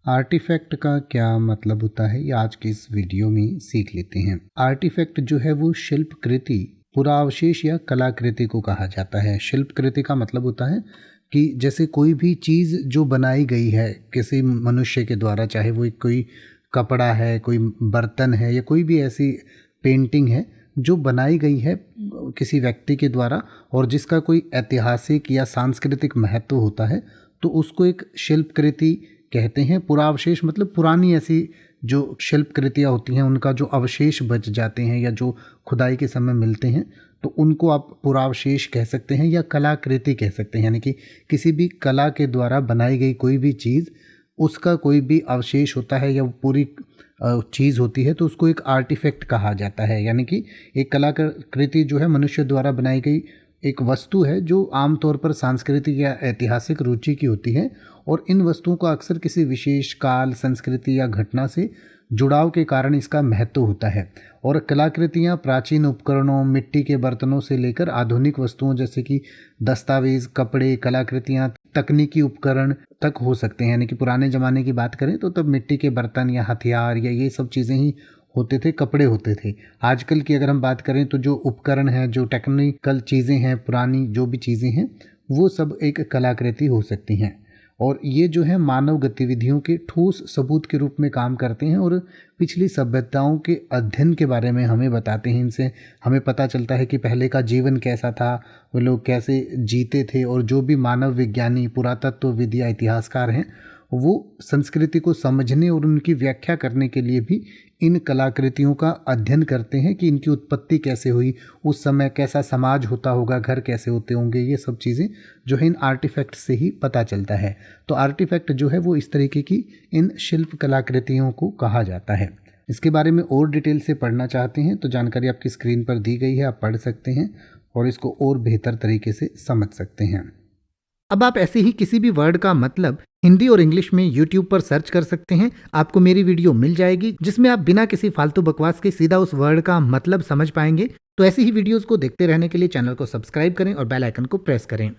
Artefact का क्या मतलब होता है ये आज के इस वीडियो में सीख लेते हैं। आर्टिफैक्ट जो है वो शिल्प कृति, पुरावशेष या कलाकृति को कहा जाता है। शिल्प कृति का मतलब होता है कि जैसे कोई भी चीज़ जो बनाई गई है किसी मनुष्य के द्वारा, चाहे वो कोई कपड़ा है, कोई बर्तन है या कोई भी ऐसी पेंटिंग है जो बनाई गई है किसी व्यक्ति के द्वारा और जिसका कोई ऐतिहासिक या सांस्कृतिक महत्व होता है, तो उसको एक शिल्प कृति कहते हैं। पुरावशेष मतलब पुरानी ऐसी जो शिल्प कृतियाँ होती हैं उनका जो अवशेष बच जाते हैं या जो खुदाई के समय मिलते हैं, तो उनको आप पुरावशेष कह सकते हैं या कलाकृति कह सकते हैं। यानी कि किसी भी कला के द्वारा बनाई गई कोई भी चीज़, उसका कोई भी अवशेष होता है या पूरी चीज़ होती है, तो उसको एक आर्टिफैक्ट कहा जाता है। यानी कि एक कलाकृति जो है मनुष्य द्वारा बनाई गई एक वस्तु है जो आमतौर पर सांस्कृतिक या ऐतिहासिक रुचि की होती है और इन वस्तुओं का अक्सर किसी विशेष काल, संस्कृति या घटना से जुड़ाव के कारण इसका महत्व होता है। और कलाकृतियाँ प्राचीन उपकरणों, मिट्टी के बर्तनों से लेकर आधुनिक वस्तुओं जैसे कि दस्तावेज, कपड़े, कलाकृतियाँ तकनीकी उपकरण तक हो सकते हैं। यानी कि पुराने ज़माने की बात करें तो तब मिट्टी के बर्तन या हथियार या ये सब चीज़ें ही होते थे, कपड़े होते थे। आजकल की अगर हम बात करें तो जो उपकरण हैं, जो टेक्निकल चीज़ें हैं, पुरानी जो भी चीज़ें हैं, वो सब एक कलाकृति हो सकती हैं। और ये जो है मानव गतिविधियों के ठोस सबूत के रूप में काम करते हैं और पिछली सभ्यताओं के अध्ययन के बारे में हमें बताते हैं। इनसे हमें पता चलता है कि पहले का जीवन कैसा था, वो लोग कैसे जीते थे, और जो भी मानव विज्ञानी, पुरातत्वविद या इतिहासकार हैं वो संस्कृति को समझने और उनकी व्याख्या करने के लिए भी इन कलाकृतियों का अध्ययन करते हैं कि इनकी उत्पत्ति कैसे हुई, उस समय कैसा समाज होता होगा, घर कैसे होते होंगे। ये सब चीज़ें जो है इन आर्टिफैक्ट से ही पता चलता है। तो आर्टिफैक्ट जो है वो इस तरीके की इन शिल्प कलाकृतियों को कहा जाता है। इसके बारे में और डिटेल से पढ़ना चाहते हैं तो जानकारी आपकी स्क्रीन पर दी गई है, आप पढ़ सकते हैं और इसको और बेहतर तरीके से समझ सकते हैं। अब आप ऐसे ही किसी भी वर्ड का मतलब हिंदी और इंग्लिश में YouTube पर सर्च कर सकते हैं। आपको मेरी वीडियो मिल जाएगी जिसमें आप बिना किसी फालतू बकवास के सीधा उस वर्ड का मतलब समझ पाएंगे। तो ऐसी ही वीडियोस को देखते रहने के लिए चैनल को सब्सक्राइब करें और बेल आइकन को प्रेस करें।